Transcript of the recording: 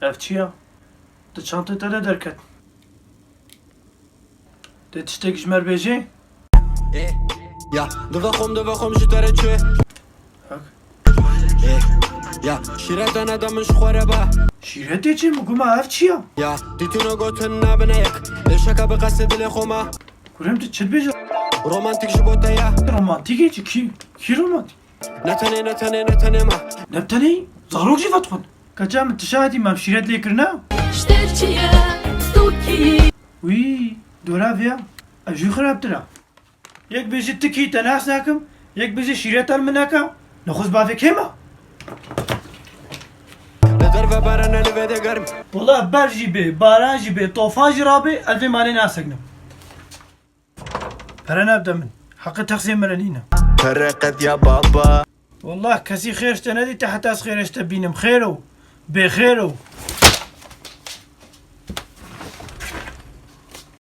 Ev çiya? Di çantayı te de derket. De tiştek jmer bêjê? Ya divaxom ji te re çû Hak. Ya şîretên edamın ji xwe re be Şîretê çi mi? Guma ev çiya? Ya dîtîno gotin nabine yek Êşeka bi qesê dilê xwe me Kurem tu çil bêje? Romantik ji bo te ye Romantikê çi? Kî romantik? Ne tenê me Ne tenê? Zarok jî vet xwin. Kaça min tişahidî me şîret lê kirina? Şterçiye Stokî Wî, dora vêya. Ev jî xirabtir e. Yek bêje tikî te nas nakim, yek bêje şîretan min naka. Nexwez bavê kê me? Li derve berene li vê de germ Valla ber jî bê, baran jî bê, tofan jî rabê, ev vê malê naseknim. Pere nebde min. Heqê texsiyê me re nîne. Tereqet ya baba Wallah kesî xêr te nedî te heta ez xêr te bînim. Xêr o. Bêxêr o.